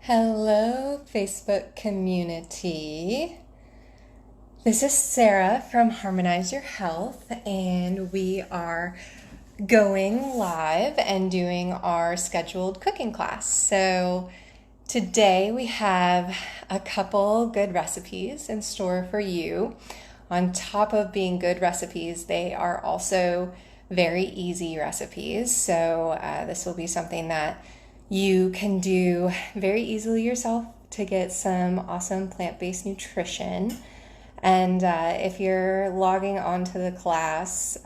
Hello, Facebook community. This is Sarah from Harmonize Your Health, and we are going live and doing our scheduled cooking class. So today we have a couple good recipes in store for you. On top of being good recipes, they are also very easy recipes. So this will be something that you can do very easily yourself to get some awesome plant-based nutrition. And if you're logging on to the class,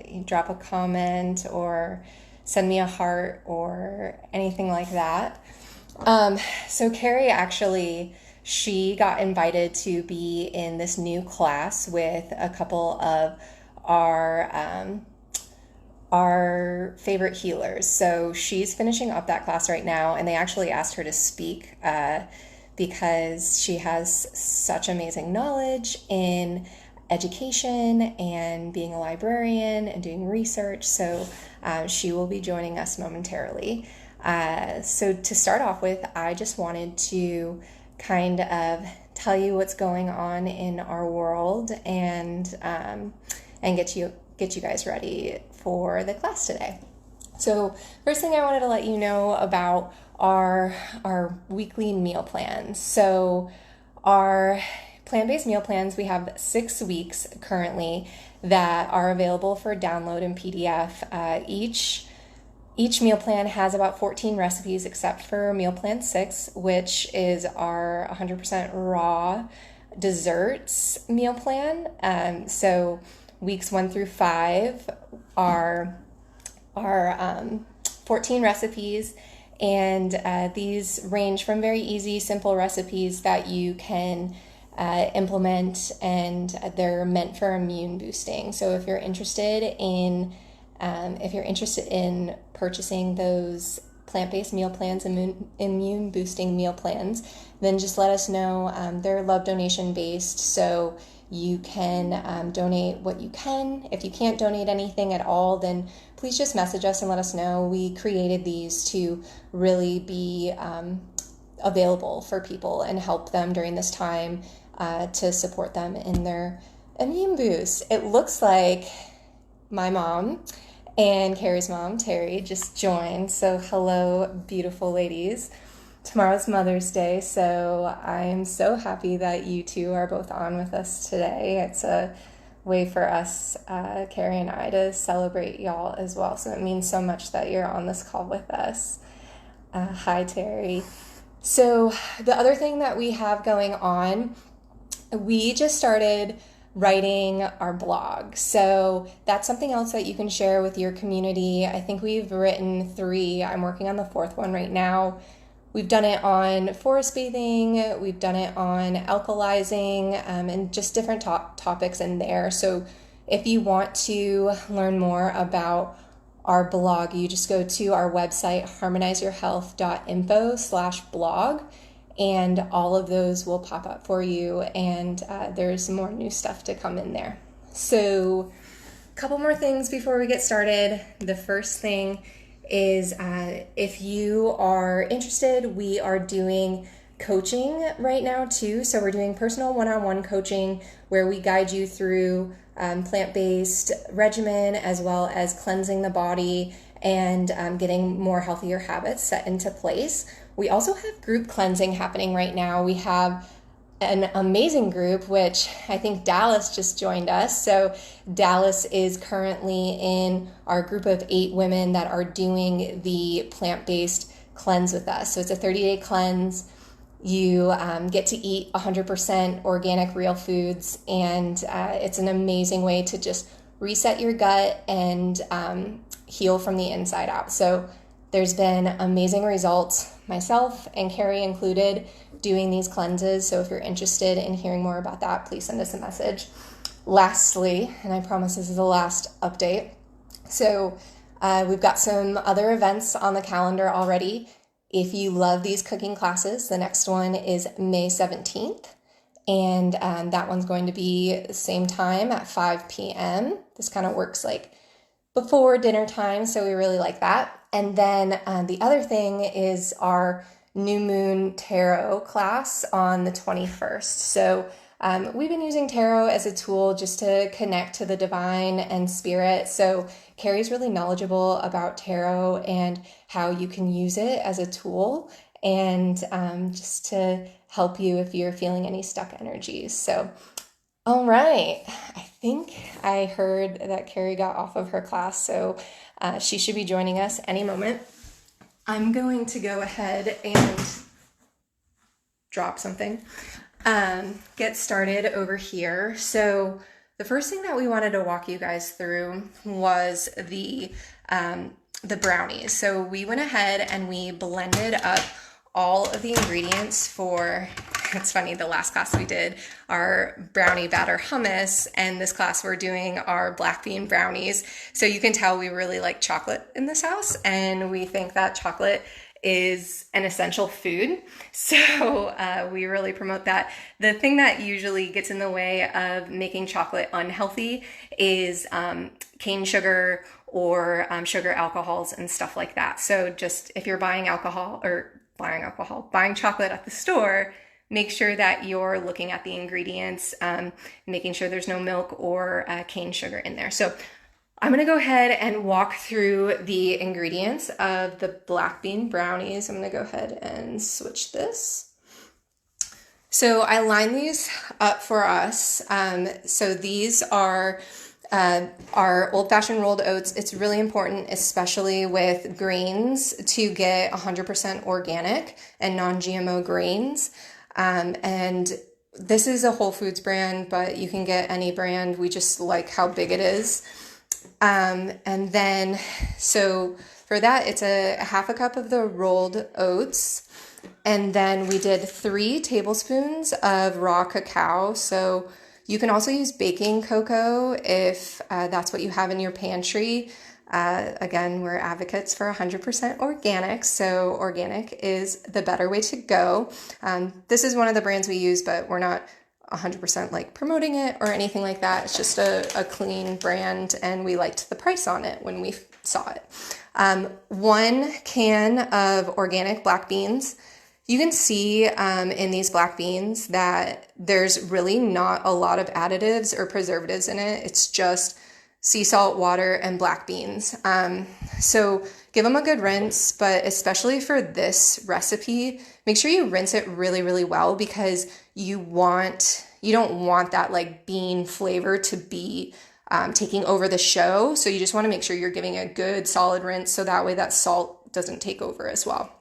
you drop a comment or send me a heart or anything like that. So Carrie actually, she got invited to be in this new class with a couple of our favorite healers. So she's finishing up that class right now, and they actually asked her to speak because she has such amazing knowledge in education and being a librarian and doing research. So she will be joining us momentarily. So to start off with, I just wanted to kind of tell you what's going on in our world and get you guys ready for the class today. So first thing I wanted to let you know about our weekly meal plans. So our plant-based meal plans, we have 6 weeks currently that are available for download in PDF. Each meal plan has about 14 recipes except for meal plan 6, which is our 100% raw desserts meal plan. So weeks 1 through 5 are 14 recipes, and these range from very easy, simple recipes that you can implement, and they're meant for immune boosting. So if you're interested in purchasing those plant-based meal plans, immune boosting meal plans, then just let us know. They're love donation based, so you can donate what you can. If you can't donate anything at all, then please just message us and let us know. We created these to really be available for people and help them during this time to support them in their immune boost. It looks like my mom and Carrie's mom, Terry, just joined. So hello, beautiful ladies. Tomorrow's Mother's Day, so I'm so happy that you two are both on with us today. It's a way for us, Carrie and I, to celebrate y'all as well. So it means so much that you're on this call with us. Hi, Terry. So the other thing that we have going on, we just started writing our blog. So that's something else that you can share with your community. I think we've written 3. I'm working on the 4th one right now. We've done it on forest bathing, we've done it on alkalizing, and just different topics in there. So if you want to learn more about our blog, you just go to our website, harmonizeyourhealth.info/blog, and all of those will pop up for you, and there's more new stuff to come in there. So a couple more things before we get started. The first thing is if you are interested, we are doing coaching right now too. So we're doing personal one-on-one coaching where we guide you through plant-based regimen as well as cleansing the body and getting more healthier habits set into place. We also have group cleansing happening right now. We have an amazing group, which I think Dallas just joined us. So Dallas is currently in our group of 8 women that are doing the plant-based cleanse with us. So it's a 30-day cleanse. You get to eat 100% organic, real foods, and it's an amazing way to just reset your gut and heal from the inside out. So there's been amazing results, myself and Carrie included, doing these cleanses. So if you're interested in hearing more about that, please send us a message. Lastly, and I promise this is the last update, so we've got some other events on the calendar already. If you love these cooking classes, the next one is May 17th, and that one's going to be the same time at 5 p.m. This kind of works like before dinner time, so we really like that. And then the other thing is our New Moon Tarot class on the 21st. So we've been using tarot as a tool just to connect to the divine and spirit. So Carrie's really knowledgeable about tarot and how you can use it as a tool and just to help you if you're feeling any stuck energies. So, all right. I think I heard that Carrie got off of her class, so she should be joining us any moment. I'm going to go ahead and drop something. Get started over here. So the first thing that we wanted to walk you guys through was the brownies. So we went ahead and we blended up all of the ingredients for, it's funny, the last class we did our brownie batter hummus, and this class we're doing our black bean brownies. So you can tell we really like chocolate in this house, and we think that chocolate is an essential food. So we really promote that. The thing that usually gets in the way of making chocolate unhealthy is cane sugar or sugar alcohols and stuff like that. So just if you're buying chocolate at the store, make sure that you're looking at the ingredients, making sure there's no milk or cane sugar in there. So I'm going to go ahead and walk through the ingredients of the black bean brownies. I'm going to go ahead and switch this. So I lined these up for us. So these are our old-fashioned rolled oats. It's really important, especially with grains, to get 100% organic and non-GMO grains. And this is a Whole Foods brand, but you can get any brand. We just like how big it is. And then, so for that, it's a half a cup of the rolled oats. And then we did 3 tablespoons of raw cacao. So you can also use baking cocoa if that's what you have in your pantry. Again, we're advocates for 100% organic, so organic is the better way to go. This is one of the brands we use, but we're not 100% like promoting it or anything like that. It's just a clean brand, and we liked the price on it when we saw it. 1 can of organic black beans. You can see in these black beans that there's really not a lot of additives or preservatives in it. It's just sea salt, water, and black beans. So give them a good rinse, but especially for this recipe, make sure you rinse it really, really well, because you don't want that like bean flavor to be taking over the show. So you just want to make sure you're giving a good solid rinse, so that way that salt doesn't take over as well.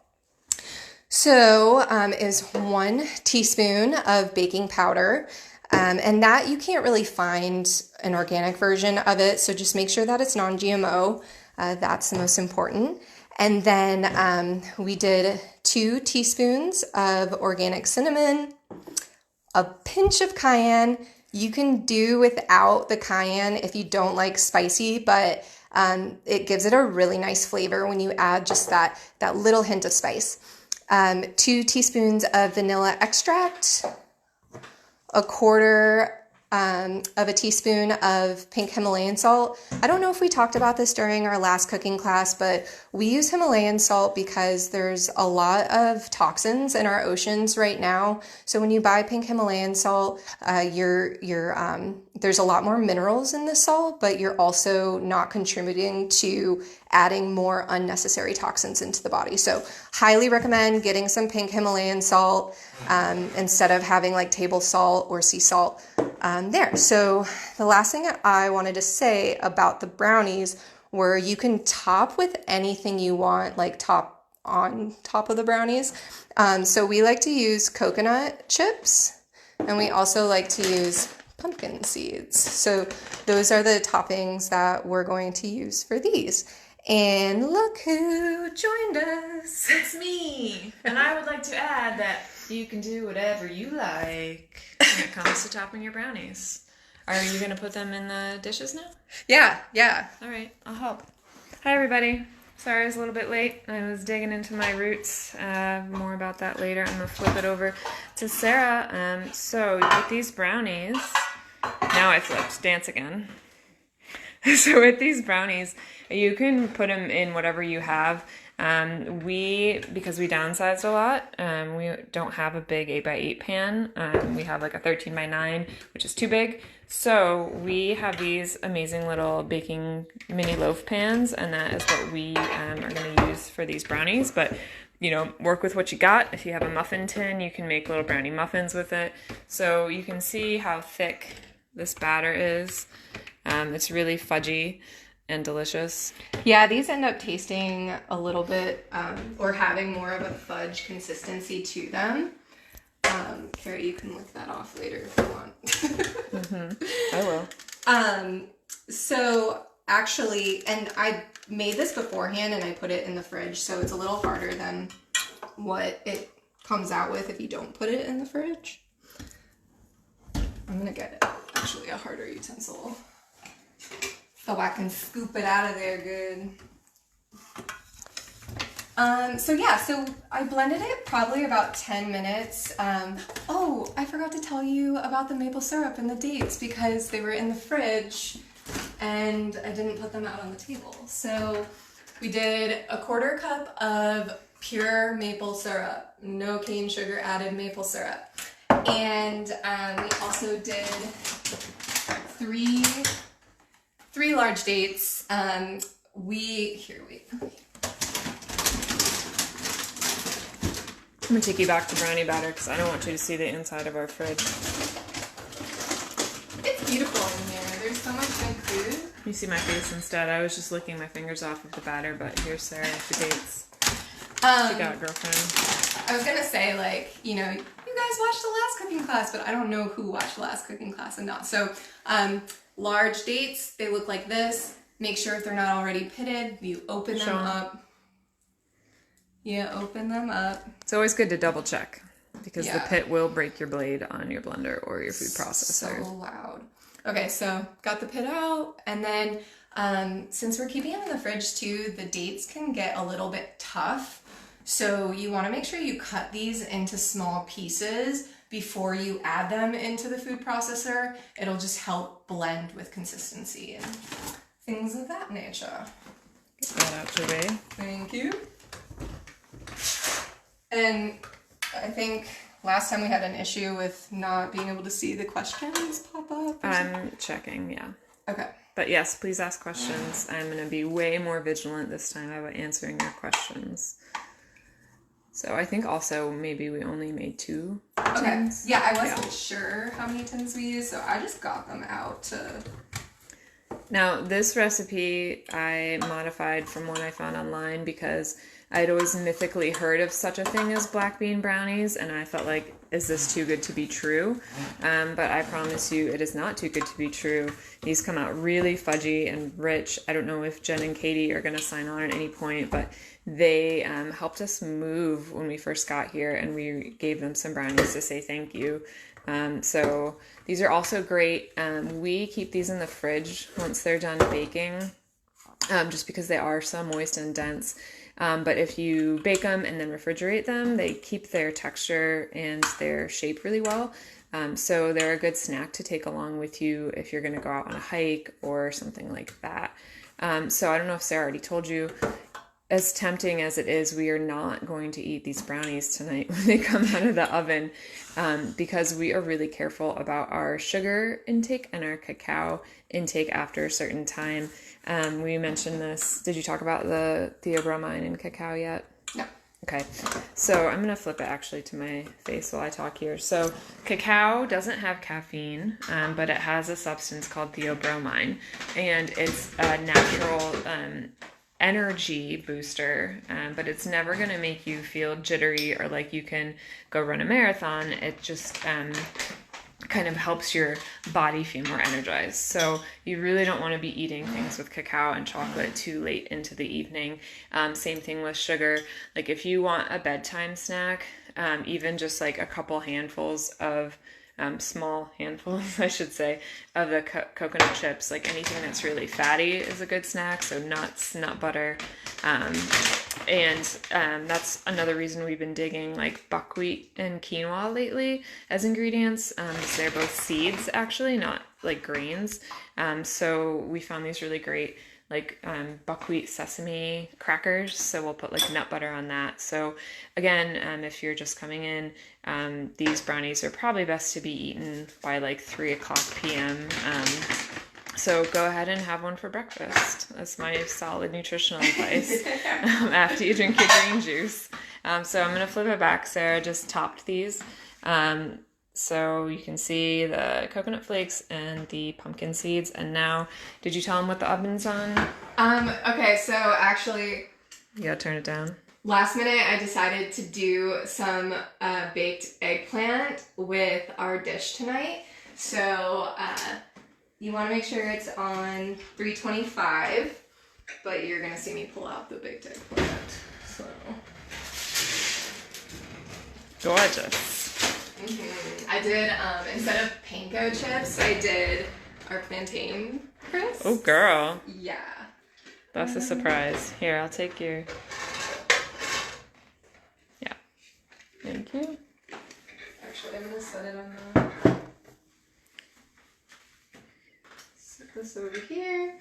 So is 1 teaspoon of baking powder. And that you can't really find an organic version of it. So just make sure that it's non-GMO. That's the most important. And then we did 2 teaspoons of organic cinnamon, a pinch of cayenne. You can do without the cayenne if you don't like spicy, but it gives it a really nice flavor when you add just that little hint of spice. 2 teaspoons of vanilla extract, a quarter of a teaspoon of pink Himalayan salt. I don't know if we talked about this during our last cooking class, but we use Himalayan salt because there's a lot of toxins in our oceans right now. So when you buy pink Himalayan salt, there's a lot more minerals in the salt, but you're also not contributing to adding more unnecessary toxins into the body. So highly recommend getting some pink Himalayan salt instead of having like table salt or sea salt there. So the last thing I wanted to say about the brownies were you can top with anything you want, like top on top of the brownies. So we like to use coconut chips, and we also like to use pumpkin seeds. So those are the toppings that we're going to use for these. And look who joined us. It's me. And I would like to add that you can do whatever you like when it comes to topping your brownies. Are you going to put them in the dishes now? Yeah. All right, I'll help. Hi, everybody. Sorry I was a little bit late. I was digging into my roots. More about that later. I'm going to flip it over to Sarah. So with these brownies, now I flipped. Dance again. So with these brownies, you can put them in whatever you have. Because we downsized a lot, we don't have a big 8x8 pan. We have like a 13x9, which is too big. So we have these amazing little baking mini loaf pans, and that is what we are going to use for these brownies. But work with what you got. If you have a muffin tin, you can make little brownie muffins with it. So you can see how thick this batter is. It's really fudgy and delicious. Yeah, these end up tasting a little bit, or having more of a fudge consistency to them. Carrie, you can lick that off later if you want. I will. So actually, and I made this beforehand and I put it in the fridge, so it's a little harder than what it comes out with if you don't put it in the fridge. I'm gonna get actually a harder utensil so I can scoop it out of there good. So I blended it probably about 10 minutes. Oh, I forgot to tell you about the maple syrup and the dates because they were in the fridge and I didn't put them out on the table. So we did a 1/4 cup of pure maple syrup, no cane sugar added maple syrup. And we also did three large dates. I'm gonna take you back to brownie batter because I don't want you to see the inside of our fridge. It's beautiful in here. There's so much good food. You see my face instead. I was just licking my fingers off of the batter, but here's Sarah with the dates. What you got, girlfriend? I was gonna say, you guys watched the last cooking class, but I don't know who watched the last cooking class and not. So, large dates, they look like this. Make sure if they're not already pitted, you open them up. Yeah, open them up. It's always good to double check because the pit will break your blade on your blender or your food processor. So loud. Okay, so got the pit out, and then since we're keeping them in the fridge too, the dates can get a little bit tough. So you want to make sure you cut these into small pieces before you add them into the food processor. It'll just help blend with consistency and things of that nature. Get that out your way. Thank you. And I think last time we had an issue with not being able to see the questions pop up. I'm checking, yeah. Okay. But yes, please ask questions. I'm going to be way more vigilant this time about answering your questions. So I think also maybe we only made 2 tins. Okay. Yeah, I wasn't sure how many tins we used, so I just got them out to... Now, this recipe I modified from one I found online because I'd always mythically heard of such a thing as black bean brownies, and I felt like, is this too good to be true? But I promise you it is not too good to be true. These come out really fudgy and rich. I don't know if Jen and Katie are going to sign on at any point, but they helped us move when we first got here, and we gave them some brownies to say thank you. So these are also great. We keep these in the fridge once they're done baking, just because they are so moist and dense. But if you bake them and then refrigerate them, they keep their texture and their shape really well. So they're a good snack to take along with you if you're going to go out on a hike or something like that. So I don't know if Sarah already told you, as tempting as it is, we are not going to eat these brownies tonight when they come out of the oven, because we are really careful about our sugar intake and our cacao intake after a certain time. We mentioned this. Did you talk about the theobromine in cacao yet? No. Okay, so I'm going to flip it actually to my face while I talk here. So cacao doesn't have caffeine, but it has a substance called theobromine, and it's a natural energy booster, but it's never going to make you feel jittery or like you can go run a marathon. It just kind of helps your body feel more energized. So you really don't want to be eating things with cacao and chocolate too late into the evening. Same thing with sugar. Like if you want a bedtime snack, even just like a couple handfuls of small handfuls, I should say, of the coconut chips, like anything that's really fatty is a good snack. So nuts, nut butter, and that's another reason we've been digging like buckwheat and quinoa lately as ingredients. So they're both seeds actually, not like grains. So we found these really great. like buckwheat sesame crackers. So we'll put like nut butter on that. So again, if you're just coming in, these brownies are probably best to be eaten by like 3:00 p.m. So go ahead and have one for breakfast. That's my solid nutritional advice after you drink your green juice. So I'm going to flip it back. Sarah just topped these. So you can see the coconut flakes and the pumpkin seeds. And now, did you tell them what the oven's on? Okay, so actually, You gotta turn it down. last minute I decided to do some baked eggplant with our dish tonight. So you want to make sure it's on 325, but you're gonna see me pull out the baked eggplant. So Gorgeous. I did, instead of panko chips, I did our plantain crisps. Oh, girl. Yeah. That's a surprise. Here, I'll take your... Yeah. Thank you. Actually, I'm going to set it on the... Set this over here.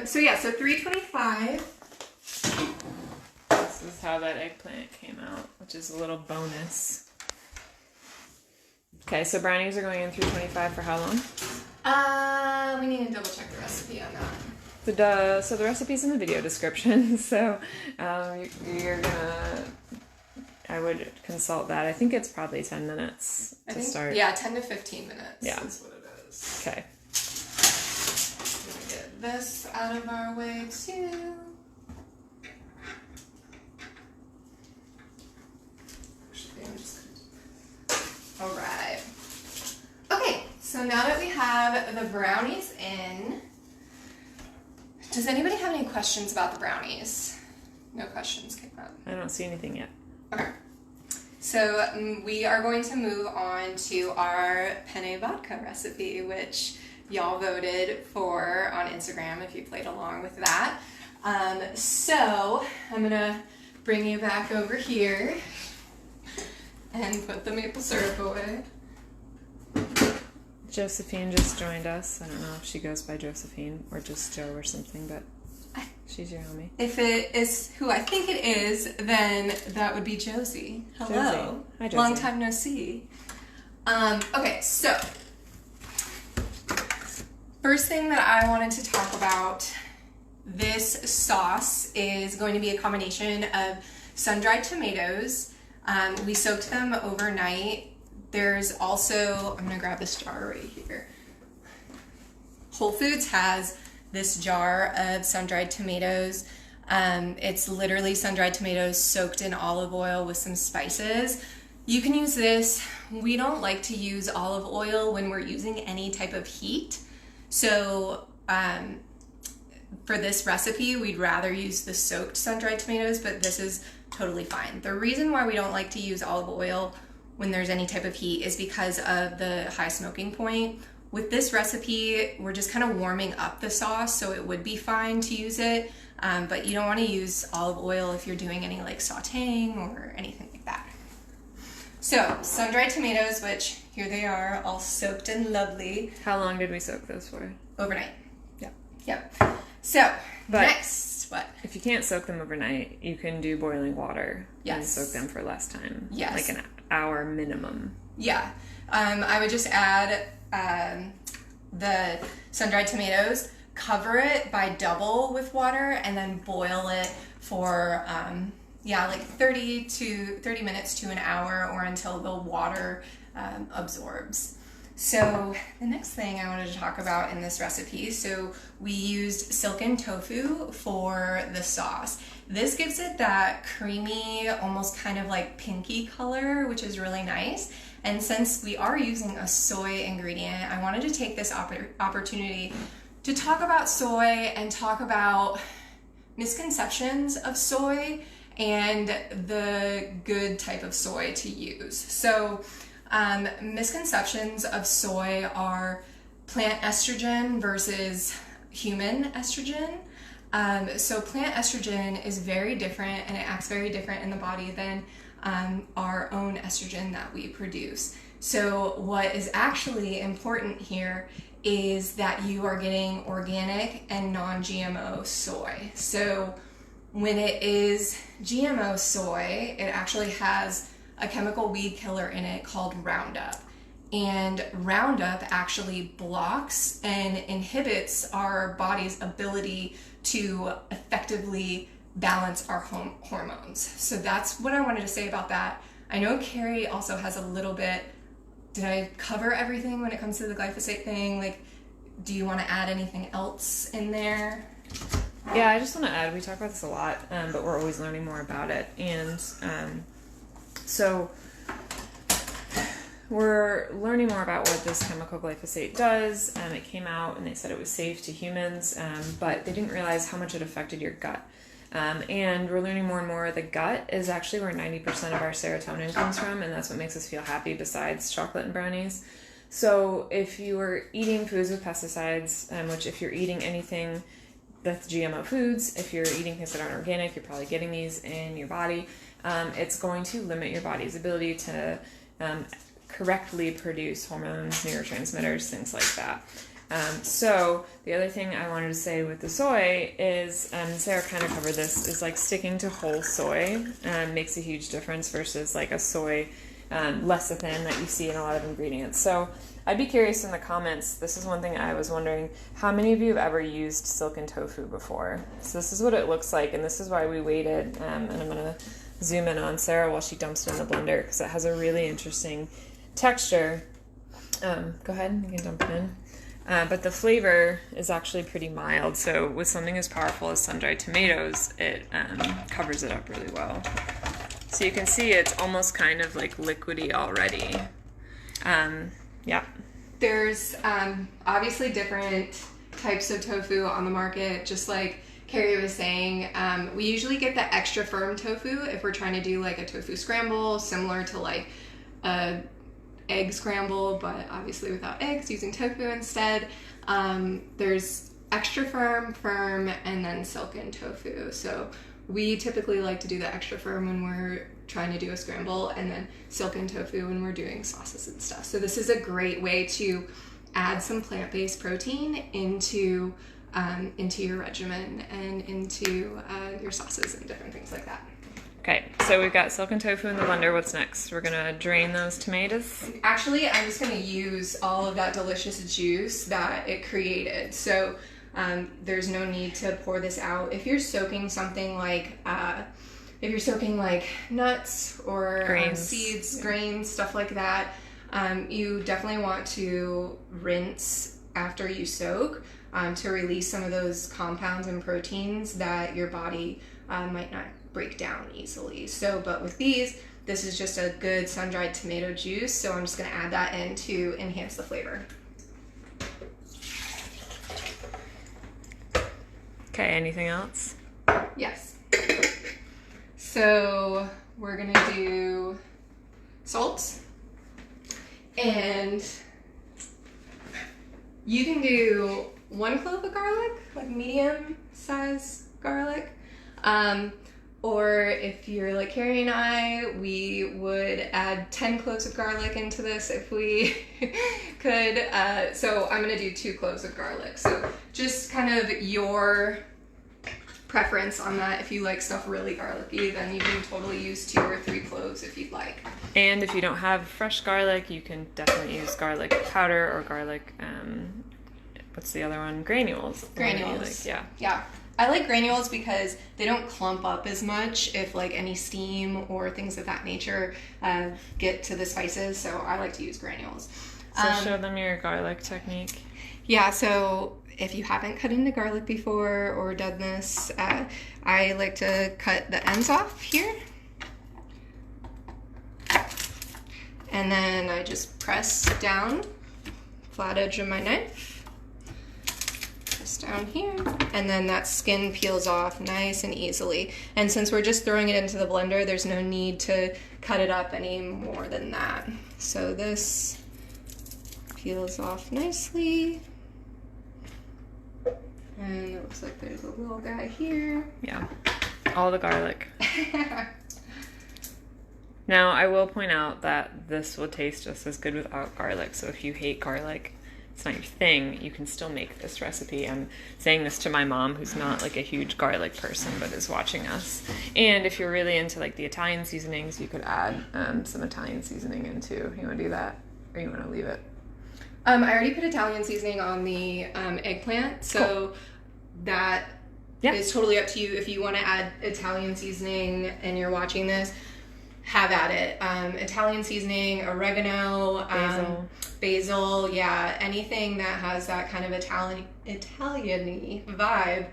So 325. This is how that eggplant came out, which is a little bonus. Okay, so brownies are going in 325 for how long? We need to double check the recipe on that. So the recipe's in the video description, so you're gonna... I would consult that. I think it's probably 10 minutes to start. Yeah, 10 to 15 minutes Yeah. is what it is. Okay. Get this out of our way too. All right. Okay, so now that we have the brownies in, does anybody have any questions about the brownies? No questions came up. I don't see anything yet. Okay. So we are going to move on to our penne vodka recipe, which y'all voted for on Instagram if you played along with that. So I'm gonna bring you back over here and put the maple syrup away. Josephine just joined us. I don't know if she goes by Josephine or just Joe or something, but she's your homie. If it is who I think it is, then that would be Josie. Hello. Josie. Hi, Josie. Long time no see. Okay, so first thing that I wanted to talk about, this sauce is going to be a combination of sun-dried tomatoes. We soaked them overnight. There's also, I'm gonna grab this jar right here. Whole Foods has this jar of sun-dried tomatoes. It's literally sun-dried tomatoes soaked in olive oil with some spices. You can use this. We don't like to use olive oil when we're using any type of heat. So for this recipe, we'd rather use the soaked sun-dried tomatoes, but this is totally fine. The reason why we don't like to use olive oil when there's any type of heat is because of the high smoking point. With this recipe, we're just kind of warming up the sauce, so it would be fine to use it, but you don't want to use olive oil if you're doing any like sauteing or anything like that. So, sun-dried tomatoes, which here they are, all soaked and lovely. How long did we soak those for? Overnight. Yeah. Yep. So, But next, what? If you can't soak them overnight, you can do boiling water and Yes. soak them for less time. Yes. Like an hour minimum. Yeah. I would just add the sun-dried tomatoes, cover it by double with water, and then boil it for like 30 minutes to an hour, or until the water absorbs. So the next thing I wanted to talk about in this recipe, so we used silken tofu for the sauce. This gives it that creamy, almost kind of like pinky color, which is really nice. And since we are using a soy ingredient, I wanted to take this opportunity to talk about soy and talk about misconceptions of soy and the good type of soy to use. So misconceptions of soy are plant estrogen versus human estrogen. So plant estrogen is very different, and it acts very different in the body than our own estrogen that we produce. So what is actually important here is that you are getting organic and non-GMO soy. So when it is GMO soy, it actually has a chemical weed killer in it called Roundup. And Roundup actually blocks and inhibits our body's ability to effectively balance our hormones. So that's what I wanted to say about that. I know Carrie also has a little bit. Did I cover everything when it comes to the glyphosate thing? Like, do you want to add anything else in there? Yeah, I just want to add, we talk about this a lot, but we're always learning more about it. And so we're learning more about what this chemical glyphosate does. It came out and they said it was safe to humans, but they didn't realize how much it affected your gut. And we're learning more and more the gut is actually where 90% of our serotonin comes from, and that's what makes us feel happy besides chocolate and brownies. So if you are eating foods with pesticides, which if you're eating anything that's GMO foods, if you're eating things that aren't organic, you're probably getting these in your body, it's going to limit your body's ability to correctly produce hormones, neurotransmitters, things like that. So the other thing I wanted to say with the soy is, Sarah kind of covered this, is like sticking to whole soy makes a huge difference versus like a soy lecithin that you see in a lot of ingredients. So I'd be curious in the comments, this is one thing I was wondering, how many of you have ever used silken tofu before? So this is what it looks like, and this is why we waited, and I'm going to zoom in on Sarah while she dumps it in the blender, because it has a really interesting texture. Go ahead, you can dump it in. But the flavor is actually pretty mild, so with something as powerful as sun-dried tomatoes, it covers it up really well. So you can see it's almost kind of like liquidy already. Yeah. There's obviously different types of tofu on the market, just like Carrie was saying. We usually get the extra firm tofu if we're trying to do like a tofu scramble, similar to like a egg scramble, but obviously without eggs, using tofu instead. There's extra firm, and then silken tofu. So we typically like to do the extra firm when we're trying to do a scramble, and then silken tofu when we're doing sauces and stuff. So this is a great way to add some plant-based protein into your regimen and into your sauces and different things like that. Okay, so we've got silken tofu in the blender. What's next? We're gonna drain those tomatoes. Actually, I'm just gonna use all of that delicious juice that it created. So there's no need to pour this out. If you're soaking something like, nuts or seeds, grains, stuff like that, you definitely want to rinse after you soak to release some of those compounds and proteins that your body might not break down easily. So, but with these, this is just a good sun-dried tomato juice, so I'm just going to add that in to enhance the flavor. Okay, anything else? Yes. So we're going to do salt, and you can do 1 clove of garlic, like medium size garlic. Or if you're like Carrie and I, we would add 10 cloves of garlic into this if we could. So I'm going to do 2 cloves of garlic. So just kind of your preference on that. If you like stuff really garlicky, then you can totally use 2 or 3 cloves if you'd like. And if you don't have fresh garlic, you can definitely use garlic powder or garlic, what's the other one? Granules. Granules. Yeah. I like granules because they don't clump up as much if like any steam or things of that nature get to the spices, so I like to use granules. So show them your garlic technique. Yeah, so if you haven't cut into garlic before or done this, I like to cut the ends off here. And then I just press down, flat edge of my knife. Down here, and then that skin peels off nice and easily. And since we're just throwing it into the blender, there's no need to cut it up any more than that. So this peels off nicely. And it looks like there's a little guy here. Yeah, all the garlic. Now, I will point out that this will taste just as good without garlic, so if you hate garlic, it's not your thing, you can still make this recipe. I'm saying this to my mom, who's not like a huge garlic person, but is watching us. And if you're really into like the Italian seasonings, you could add some Italian seasoning in too. You want to do that, or you want to leave it? I already put Italian seasoning on the eggplant, so cool. That is totally up to you. If you want to add Italian seasoning and you're watching this, have at it. Italian seasoning, oregano, basil, anything that has that kind of Italian-y vibe,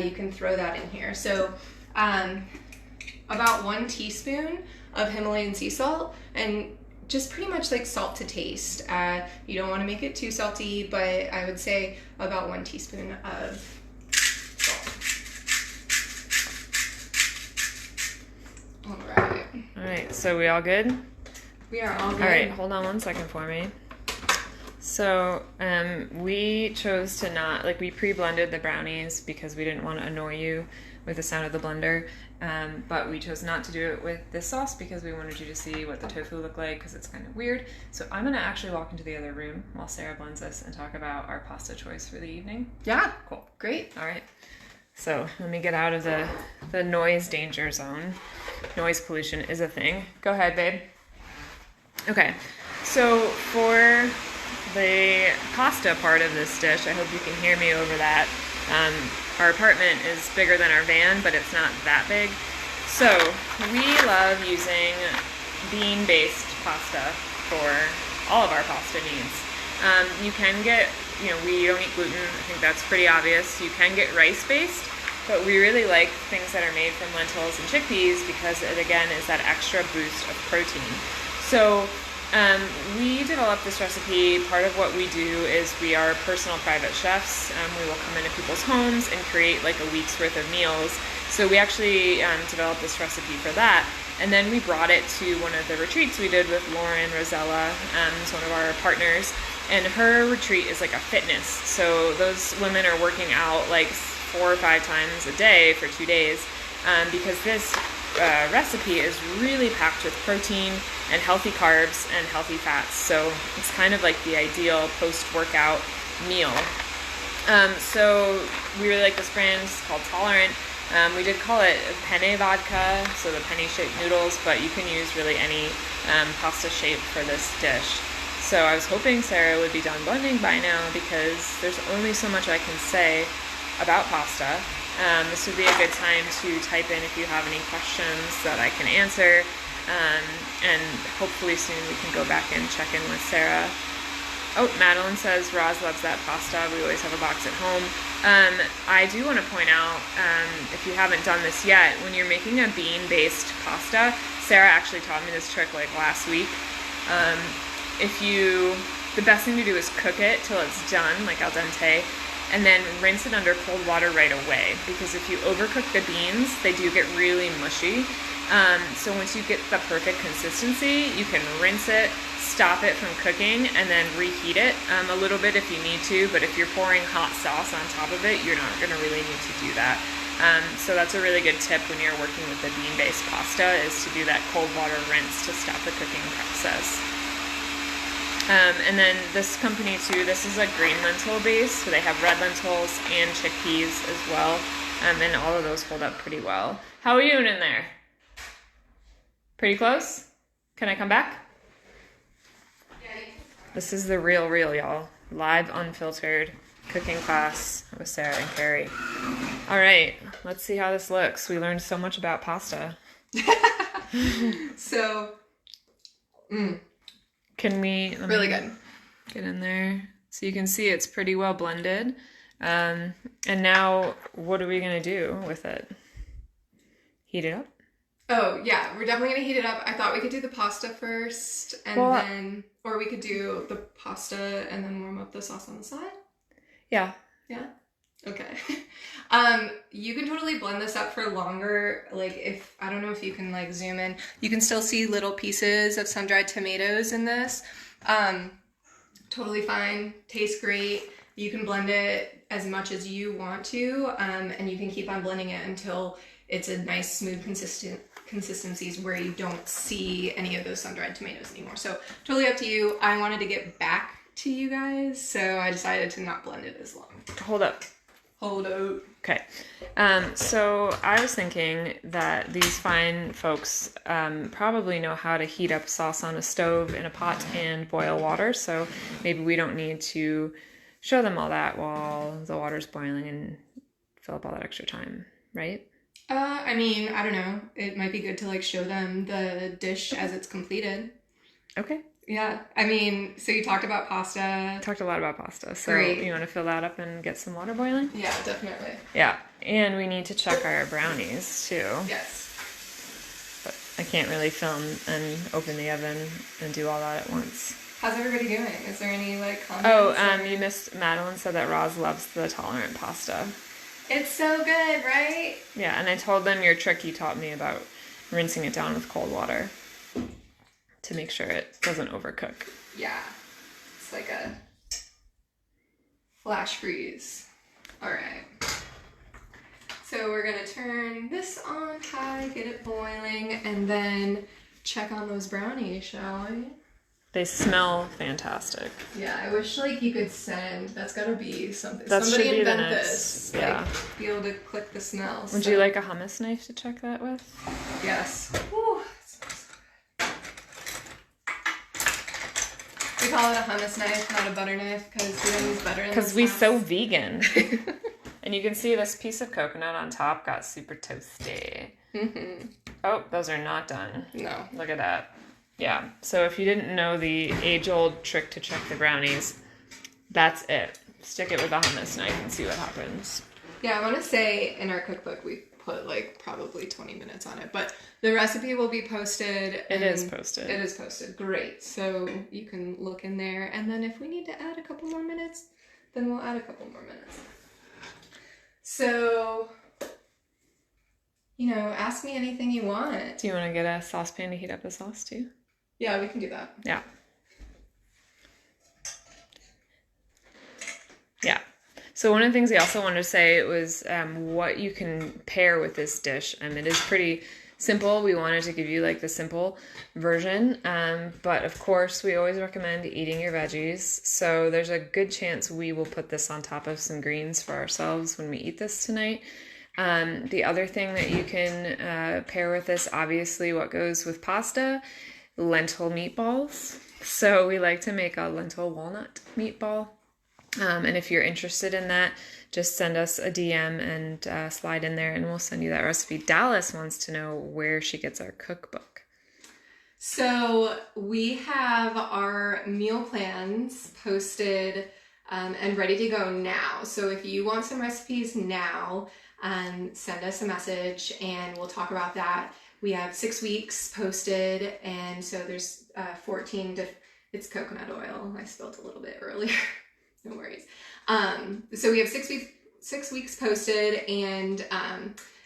you can throw that in here. So about 1 teaspoon of Himalayan sea salt, and just pretty much like salt to taste. You don't want to make it too salty, but I would say about 1 teaspoon of salt. All right, so we all good? We are all good. All right, hold on 1 second for me. So we chose to not, like, we pre-blended the brownies because we didn't want to annoy you with the sound of the blender. But we chose not to do it with this sauce because we wanted you to see what the tofu looked like, because it's kind of weird. So I'm going to actually walk into the other room while Sarah blends this and talk about our pasta choice for the evening. Yeah. Cool. Great. All right. So let me get out of the noise danger zone. Noise pollution is a thing. Go ahead, babe. Okay. So for the pasta part of this dish, I hope you can hear me over that. Our apartment is bigger than our van, but it's not that big. So we love using bean-based pasta for all of our pasta needs. You can get, we don't eat gluten. I think that's pretty obvious. You can get rice-based, but we really like things that are made from lentils and chickpeas because it, again, is that extra boost of protein. So we developed this recipe. Part of what we do is we are personal private chefs. We will come into people's homes and create like a week's worth of meals. So we actually developed this recipe for that. And then we brought it to one of the retreats we did with Lauren Rosella, who's one of our partners. And her retreat is like a fitness. So those women are working out like 4 or 5 times a day for 2 days because this recipe is really packed with protein and healthy carbs and healthy fats. So it's kind of like the ideal post-workout meal. So we really like this brand. It's called Tolerant. We did call it Penne Vodka, so the penne-shaped noodles, but you can use really any pasta shape for this dish. So I was hoping Sarah would be done blending by now because there's only so much I can say about pasta. This would be a good time to type in if you have any questions that I can answer. And hopefully soon we can go back and check in with Sarah. Oh, Madeline says Roz loves that pasta. We always have a box at home. I do want to point out, if you haven't done this yet, when you're making a bean-based pasta, Sarah actually taught me this trick like last week. The best thing to do is cook it till it's done, like al dente, and then rinse it under cold water right away. Because if you overcook the beans, they do get really mushy. So once you get the perfect consistency, you can rinse it, stop it from cooking, and then reheat it a little bit if you need to. But if you're pouring hot sauce on top of it, you're not going to really need to do that. So that's a really good tip when you're working with the bean-based pasta, is to do that cold water rinse to stop the cooking process. And then this company too, this is a green lentil base, so they have red lentils and chickpeas as well, and all of those hold up pretty well. How are you doing in there? Pretty close? Can I come back? This is the real, y'all. Live, unfiltered cooking class with Sarah and Carrie. All right, let's see how this looks. We learned so much about pasta. So, can we... Really good. Get in there. So you can see it's pretty well blended. And now, what are we going to do with it? Heat it up? Oh, yeah. We're definitely going to heat it up. I thought we could do the pasta first, and then... Or we could do the pasta and then warm up the sauce on the side? Yeah. Yeah? Okay. You can totally blend this up for longer. Like, I don't know if you can, like, zoom in. You can still see little pieces of sun-dried tomatoes in this. Totally fine. Tastes great. You can blend it as much as you want to, and you can keep on blending it until it's a nice, smooth, consistencies where you don't see any of those sun-dried tomatoes anymore. So totally up to you. I wanted to get back to you guys, so I decided to not blend it as long. Hold up. Hold up. Okay. So I was thinking that these fine folks probably know how to heat up sauce on a stove in a pot and boil water. So maybe we don't need to show them all that while the water's boiling and fill up all that extra time, right? I mean, I don't know. It might be good to like show them the dish as it's completed. Okay. Yeah. I mean, so you talked about pasta. Talked a lot about pasta. So Great. You want to fill that up and get some water boiling? Yeah, definitely. Yeah. And we need to check our brownies too. Yes. But I can't really film and open the oven and do all that at once. How's everybody doing? Is there any like comments? You missed, Madeline said that Roz loves the tolerant pasta. It's so good, right? Yeah, and I told them your trick you taught me about rinsing it down with cold water to make sure it doesn't overcook. Yeah. It's like a flash freeze. All right. So we're going to turn this on high, get it boiling, and then check on those brownies, shall we? They smell fantastic. Yeah, I wish like you could send. That's got to be something. That Somebody should be the invent next. this. Yeah. Like, be able to click the smell. Would you like a hummus knife to check that with? Yes. Woo, it smells so good. We call it a hummus knife, not a butter knife, because we don't use butter in this Because we house. so vegan. And you can see this piece of coconut on top got super toasty. Mm-hmm. Oh, those are not done. No. Look at that. Yeah. So if you didn't know the age-old trick to check the brownies, that's it. Stick it with a hummus knife and see what happens. Yeah, I want to say in our cookbook we put like probably 20 minutes on it, but the recipe will be posted. It is posted. It is posted. Great. So you can look in there, and then if we need to add a couple more minutes, then we'll add a couple more minutes. So, ask me anything you want. Do you want to get a saucepan to heat up the sauce too? Yeah, we can do that. Yeah. Yeah. So one of the things we also wanted to say was what you can pair with this dish. It is pretty simple. We wanted to give you like the simple version. But of course, we always recommend eating your veggies. So there's a good chance we will put this on top of some greens for ourselves when we eat this tonight. The other thing that you can pair with this, obviously what goes with pasta, lentil meatballs. So we like to make a lentil walnut meatball. And if you're interested in that, just send us a DM and slide in there and we'll send you that recipe. Dallas wants to know where she gets our cookbook. So we have our meal plans posted and ready to go now. So if you want some recipes now, send us a message and we'll talk about that. We have 6 weeks posted, and so there's 14 it's coconut oil. I spilled a little bit earlier. No worries. So we have 6 weeks posted, and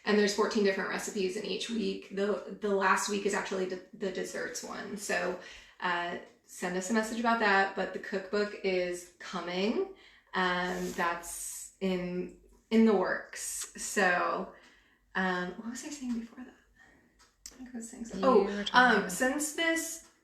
there's 14 different recipes in each week. The last week is actually the desserts one. So send us a message about that. But the cookbook is coming. That's in the works. So what was I saying before that? I think I was saying something.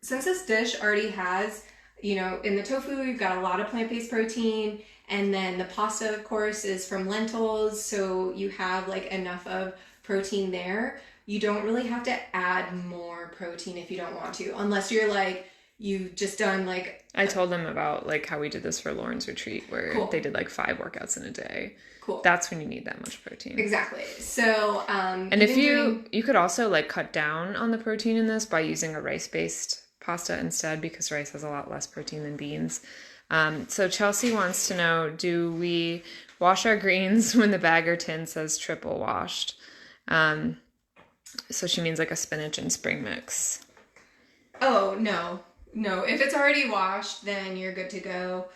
Since this dish already has, in the tofu, we've got a lot of plant-based protein, and then the pasta, of course, is from lentils, so you have like enough of protein there. You don't really have to add more protein if you don't want to, unless you're like, you've just done like... I told them about like how we did this for Lauren's retreat, where Cool. they did like 5 workouts in a day. Cool. That's when you need that much protein. Exactly. So, and if you could also like cut down on the protein in this by using a rice-based pasta instead, because rice has a lot less protein than beans. So Chelsea wants to know, do we wash our greens when the bag or tin says triple washed? So she means like a spinach and spring mix. Oh, no. If it's already washed, then you're good to go.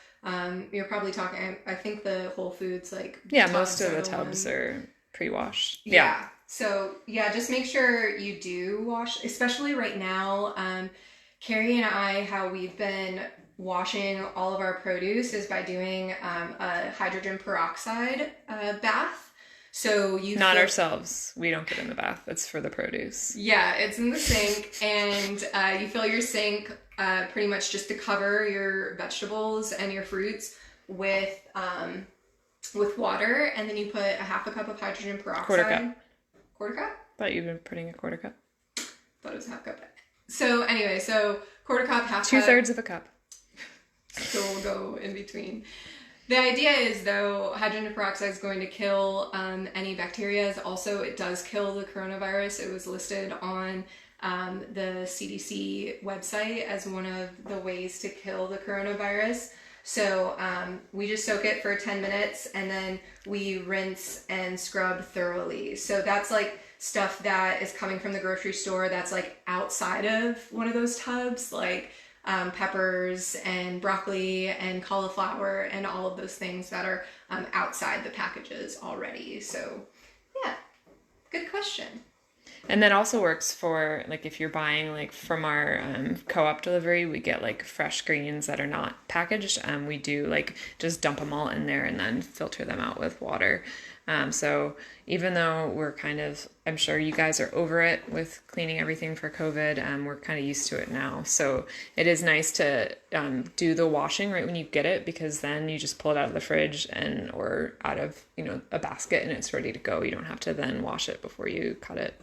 You're probably talking, I think the Whole Foods like... Yeah, most of the tubs are pre-washed. Yeah. So, just make sure you do wash, especially right now. Carrie and I, how we've been washing all of our produce is by doing a hydrogen peroxide bath. So you Not ourselves. We don't get in the bath. It's for the produce. Yeah, it's in the sink, and you fill your sink pretty much just to cover your vegetables and your fruits with water, and then you put a half a cup of hydrogen peroxide. Quarter cup. Quarter cup? Thought you've been putting a quarter cup. Thought it was half cup. So anyway, quarter cup, half cup. 2/3 of a cup. So we'll go in between. The idea is, though, hydrogen peroxide is going to kill any bacteria. Also, it does kill the coronavirus. It was listed on the CDC website as one of the ways to kill the coronavirus. So we just soak it for 10 minutes, and then we rinse and scrub thoroughly. So that's like stuff that is coming from the grocery store that's like outside of one of those tubs, like peppers and broccoli and cauliflower and all of those things that are outside the packages already. So yeah, good question. And that also works for, like, if you're buying, like, from our co-op delivery, we get, like, fresh greens that are not packaged. We do, like, just dump them all in there and then filter them out with water. So even though we're kind of, I'm sure you guys are over it with cleaning everything for COVID, we're kind of used to it now. So it is nice to do the washing right when you get it, because then you just pull it out of the fridge or out of, a basket, and it's ready to go. You don't have to then wash it before you cut it.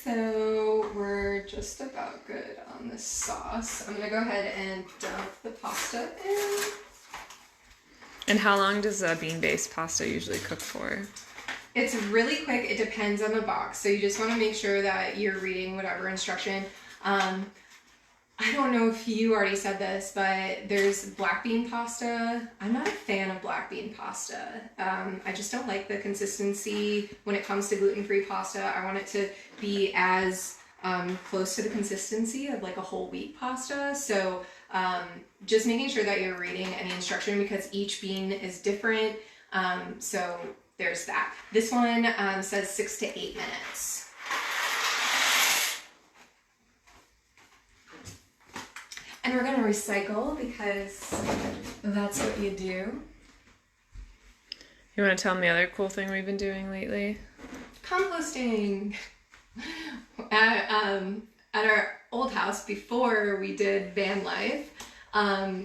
So we're just about good on this sauce. I'm going to go ahead and dump the pasta in. And how long does a bean-based pasta usually cook for? It's really quick. It depends on the box. So you just want to make sure that you're reading whatever instruction. I don't know if you already said this, but there's black bean pasta. I'm not a fan of black bean pasta. I just don't like the consistency when it comes to gluten-free pasta. I want it to be as close to the consistency of like a whole wheat pasta. So just making sure that you're reading any instruction, because each bean is different. So there's that. This one says 6 to 8 minutes. And we're going to recycle because that's what you do. You want to tell them the other cool thing we've been doing lately? Composting. At our old house, before we did van life,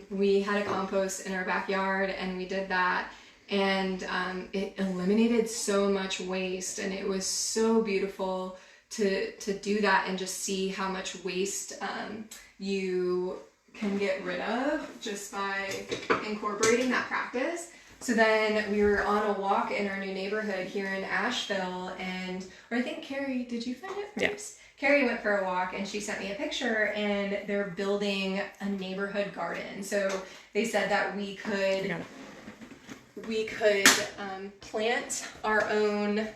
we had a compost in our backyard, and we did that. And it eliminated so much waste, and it was so beautiful to do that and just see how much waste you can get rid of just by incorporating that practice. So then we were on a walk in our new neighborhood here in Asheville, or I think Carrie, did you find it first? Yeah. Carrie went for a walk, and she sent me a picture, and they're building a neighborhood garden. So they said that we could plant our own.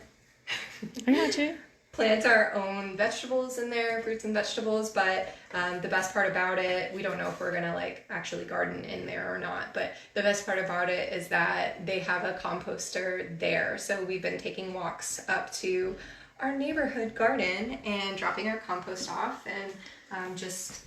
I got you. Plant our own vegetables in there, fruits and vegetables, but the best part about it, we don't know if we're gonna like actually garden in there or not, but the best part about it is that they have a composter there. So we've been taking walks up to our neighborhood garden and dropping our compost off, and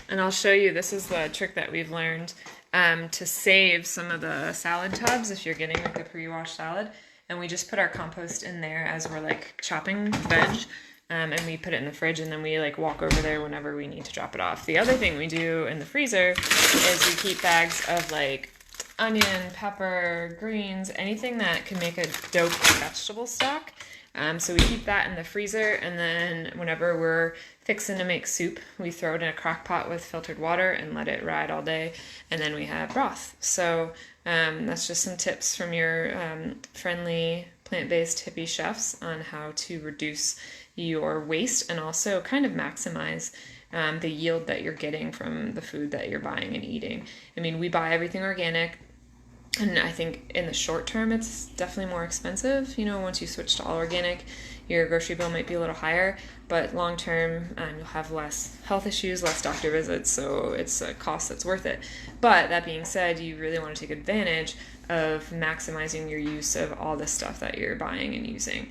And I'll show you, this is the trick that we've learned to save some of the salad tubs if you're getting like a pre-washed salad. And we just put our compost in there as we're like chopping veg. And we put it in the fridge, and then we like walk over there whenever we need to drop it off. The other thing we do in the freezer is we keep bags of like onion, pepper, greens, anything that can make a dope vegetable stock. So we keep that in the freezer, and then whenever we're fixing to make soup, we throw it in a crock pot with filtered water and let it ride all day, and then we have broth. So that's just some tips from your friendly plant-based hippie chefs on how to reduce your waste and also kind of maximize the yield that you're getting from the food that you're buying and eating. I mean, we buy everything organic, and I think in the short term it's definitely more expensive. Once you switch to all organic, your grocery bill might be a little higher, but long term you'll have less health issues, less doctor visits, so it's a cost that's worth it. But that being said, you really want to take advantage of maximizing your use of all the stuff that you're buying and using.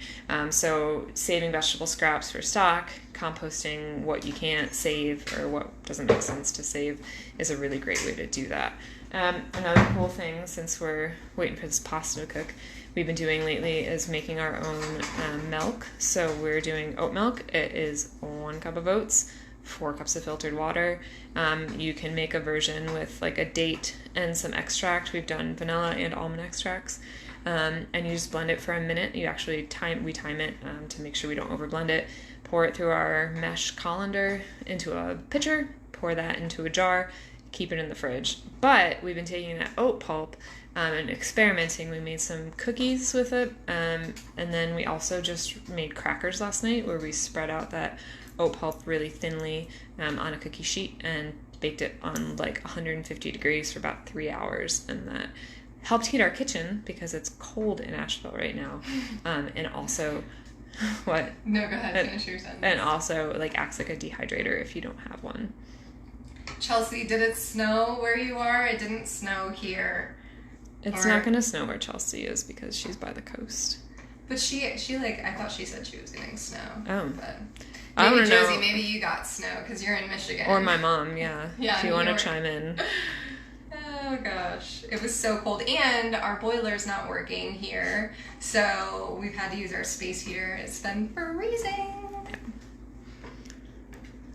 So saving vegetable scraps for stock, composting what you can't save or what doesn't make sense to save is a really great way to do that. Another cool thing, since we're waiting for this pasta to cook, we've been doing lately is making our own milk. So we're doing oat milk. It is 1 cup of oats, 4 cups of filtered water. You can make a version with like a date and some extract. We've done vanilla and almond extracts. And you just blend it for a minute. You actually time it to make sure we don't overblend it. Pour it through our mesh colander into a pitcher, pour that into a jar, keep it in the fridge. But we've been taking that oat pulp and experimenting. We made some cookies with it, and then we also just made crackers last night where we spread out that oat pulp really thinly on a cookie sheet and baked it on like 150 degrees for about 3 hours, and that helped heat our kitchen because it's cold in Asheville right now, and also what? No, go ahead, finish your sentence. And also like acts like a dehydrator if you don't have one. Chelsea, did it snow where you are? It didn't snow here. It's not gonna snow where Chelsea is because she's by the coast. But she like, I thought she said she was getting snow. Oh. But I maybe don't know. Josie, maybe you got snow because you're in Michigan. Or my mom, yeah. Yeah. If you want to chime in. Oh gosh, it was so cold, and our boiler's not working here, so we've had to use our space heater. It's been freezing.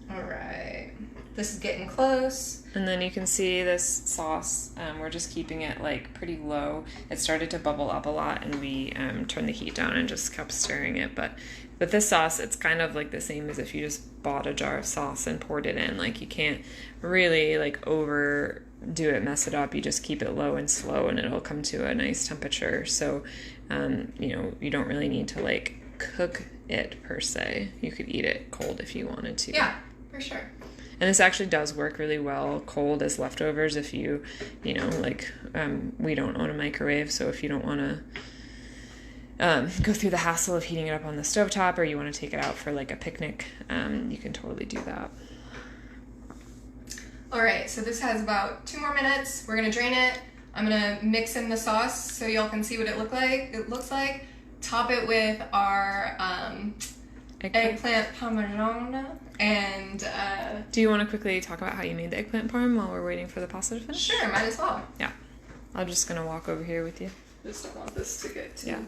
All right, this is getting close. And then you can see this sauce. We're just keeping it like pretty low. It started to bubble up a lot, and we turned the heat down and just kept stirring it. But with this sauce, it's kind of like the same as if you just bought a jar of sauce and poured it in. Like you can't really like overdo it, mess it up. You just keep it low and slow, and it'll come to a nice temperature. So, you don't really need to like cook it per se. You could eat it cold if you wanted to. Yeah, for sure. And this actually does work really well cold as leftovers if we don't own a microwave, so if you don't want to go through the hassle of heating it up on the stovetop, or you want to take it out for like a picnic, you can totally do that. All right, so this has about 2 more minutes. We're gonna drain it. I'm gonna mix in the sauce so y'all can see what it looks like. Top it with our eggplant parmesan. And do you want to quickly talk about how you made the eggplant parm while we're waiting for the pasta to finish? Sure, might as well. Yeah. I'm just going to walk over here with you. Just don't want this to get too... Yeah.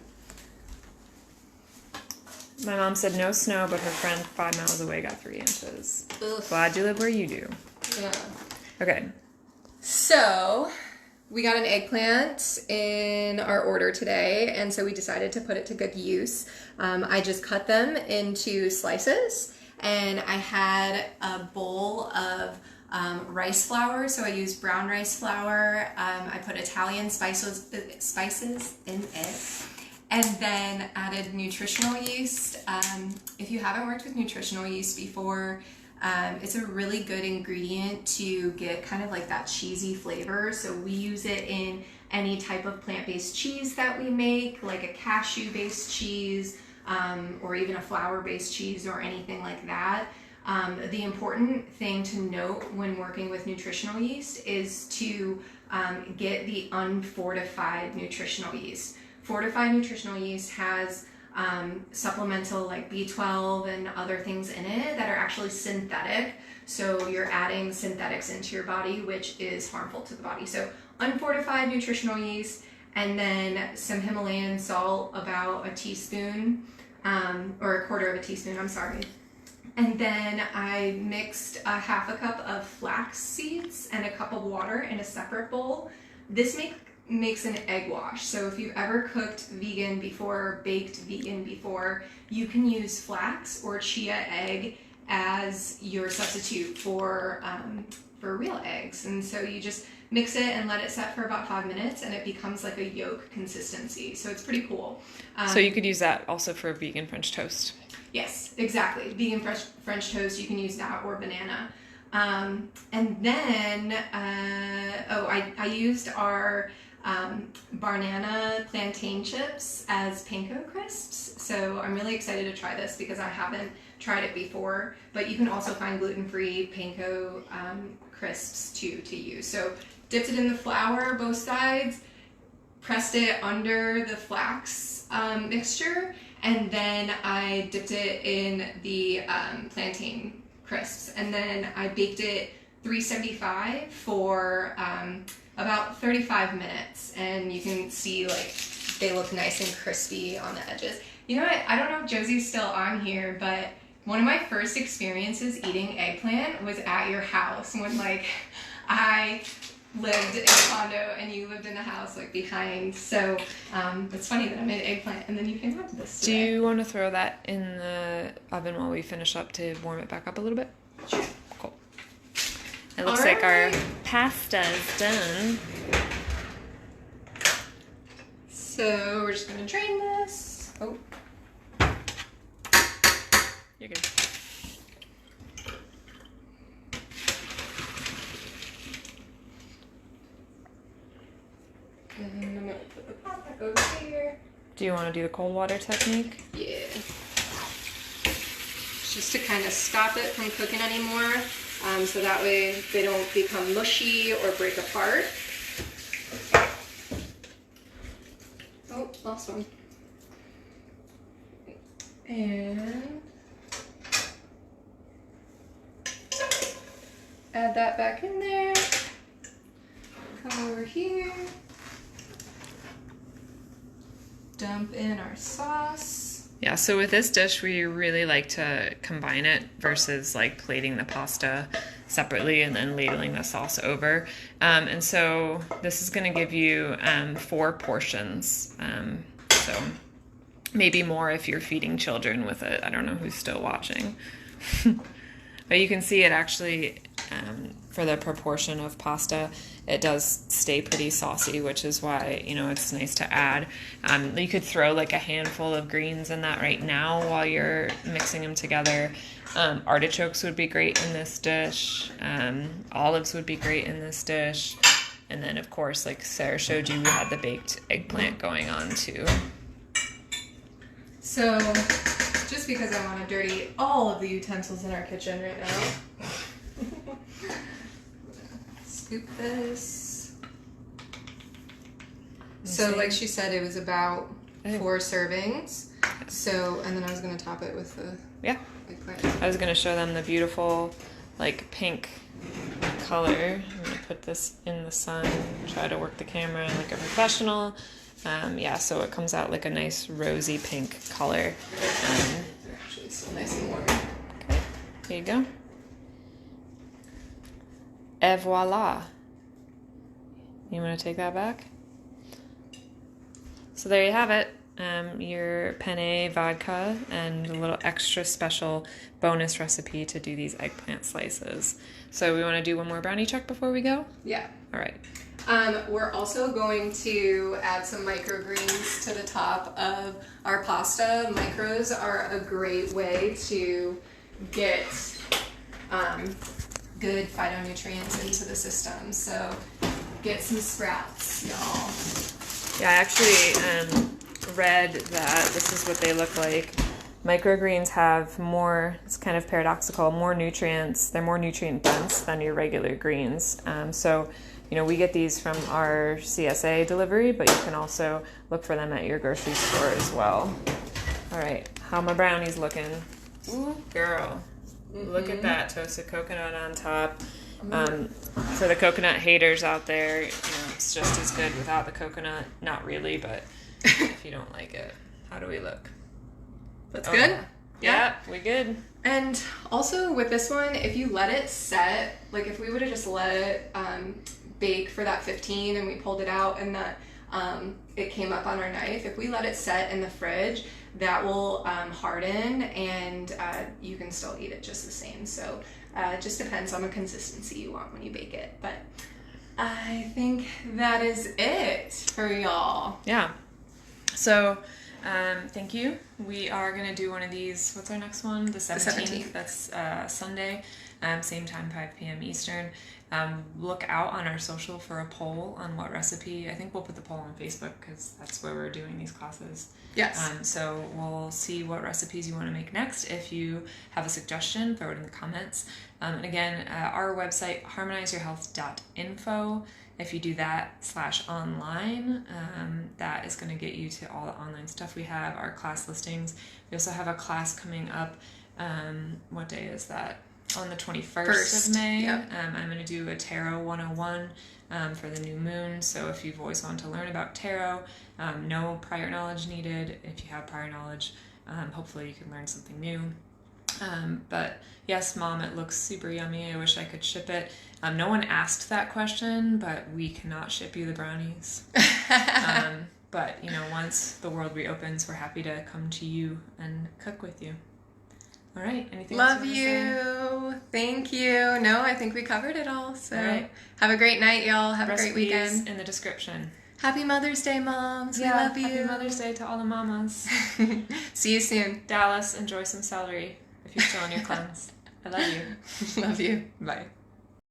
My mom said no snow, but her friend 5 miles away got 3 inches. Ugh. Glad you live where you do. Yeah. Okay. So, we got an eggplant in our order today, and so we decided to put it to good use. I just cut them into slices, and I had a bowl of rice flour, so I used brown rice flour. I put Italian spices in it, and then added nutritional yeast. If you haven't worked with nutritional yeast before, it's a really good ingredient to get kind of like that cheesy flavor. So we use it in any type of plant-based cheese that we make, like a cashew-based cheese, or even a flour-based cheese or anything like that. The important thing to note when working with nutritional yeast is to get the unfortified nutritional yeast. Fortified nutritional yeast has supplemental like B12 and other things in it that are actually synthetic. So you're adding synthetics into your body, which is harmful to the body. So unfortified nutritional yeast, and then some Himalayan salt, about a teaspoon, or a quarter of a teaspoon, I'm sorry. And then I mixed a half a cup of flax seeds and a cup of water in a separate bowl. This makes an egg wash. So if you've ever cooked vegan before or baked vegan before, you can use flax or chia egg as your substitute for real eggs. And so you just mix it and let it set for about 5 minutes, and it becomes like a yolk consistency. So it's pretty cool. So you could use that also for vegan French toast. Yes, exactly. Vegan French toast, you can use that, or banana. And then, I used our Banana plantain chips as panko crisps. So I'm really excited to try this because I haven't tried it before, but you can also find gluten-free panko crisps to use. So dipped it in the flour, both sides, pressed it under the flax mixture, and then I dipped it in the plantain crisps, and then I baked it 375 for about 35 minutes, and you can see like they look nice and crispy on the edges. You know what? I don't know if Josie's still on here, but one of my first experiences eating eggplant was at your house when like I lived in a condo and you lived in the house like behind. So it's funny that I made eggplant and then you came up with this today. Do you want to throw that in the oven while we finish up to warm it back up a little bit? Sure. Cool. It looks like our pasta is done. So we're just gonna drain this. Oh. You're good. And I'm gonna put the pot back over here. Do you want to do the cold water technique? Yeah. Just to kind of stop it from cooking anymore, so that way they don't become mushy or break apart. Oh, lost one. And add that back in there. Come over here. Dump in our sauce. Yeah, so with this dish, we really like to combine it versus like plating the pasta separately and then ladling the sauce over. And so this is going to give you 4 portions. So maybe more if you're feeding children with it. I don't know who's still watching. But you can see it actually, for the proportion of pasta, it does stay pretty saucy, which is why, you know, it's nice to add. You could throw like a handful of greens in that right now while you're mixing them together. Artichokes would be great in this dish. Olives would be great in this dish. And then, of course, like Sarah showed you, we had the baked eggplant going on too. So, just because I want to dirty all of the utensils in our kitchen right now, scoop this. So, like she said, it was about 4 servings. So, and then I was going to top it with the eggplant. I was going to show them the beautiful, like, pink color. I'm going to put this in the sun, try to work the camera like a professional. Yeah, so it comes out like a nice rosy pink color. They're actually still nice and warm. Okay, here you go. Et voila. You want to take that back? So there you have it. Your penne vodka and a little extra special bonus recipe to do these eggplant slices. So we want to do one more brownie check before we go? Yeah. All right. We're also going to add some microgreens to the top of our pasta. Micros are a great way to get good phytonutrients into the system. So get some sprouts, y'all. Yeah, I actually read that this is what they look like. Microgreens have more, it's kind of paradoxical, more nutrients. They're more nutrient dense than your regular greens. So, you know, we get these from our CSA delivery, but you can also look for them at your grocery store as well. All right, how my brownies looking? Ooh, girl. Look at that, toasted coconut on top. For the coconut haters out there, you know, it's just as good without the coconut. Not really, but if you don't like it. How do we look? That's good? Yeah, we good. And also with this one, if you let it set, like if we would have just let it bake for that 15 and we pulled it out and that it came up on our knife, if we let it set in the fridge, that will harden and you can still eat it just the same. So it just depends on the consistency you want when you bake it. But I think that is it for y'all. Yeah. So thank you. We are going to do one of these. What's our next one? The 17th. That's Sunday. Same time, 5 p.m. Eastern. Look out on our social for a poll on what recipe. I think we'll put the poll on Facebook because that's where we're doing these classes. Yes. So we'll see what recipes you want to make next. If you have a suggestion, throw it in the comments. And again, our website, harmonizeyourhealth.info. If you do that /online, that is going to get you to all the online stuff we have, our class listings. We also have a class coming up. What day is that? on the 21st of May. Yep. I'm going to do a Tarot 101 for the new moon. So if you've always wanted to learn about tarot, no prior knowledge needed. If you have prior knowledge, hopefully you can learn something new. But yes, Mom, it looks super yummy. I wish I could ship it. No one asked that question, but we cannot ship you the brownies. But, once the world reopens, we're happy to come to you and cook with you. All right. Anything else Love you. Thank you. No, I think we covered it all. So have a great night, y'all. Have a great weekend. In the description. Happy Mother's Day, moms. Yeah, we love you. Happy Mother's Day to all the mamas. See you soon. Dallas, enjoy some celery if you're still on your cleanse. I love you. Love you. Bye.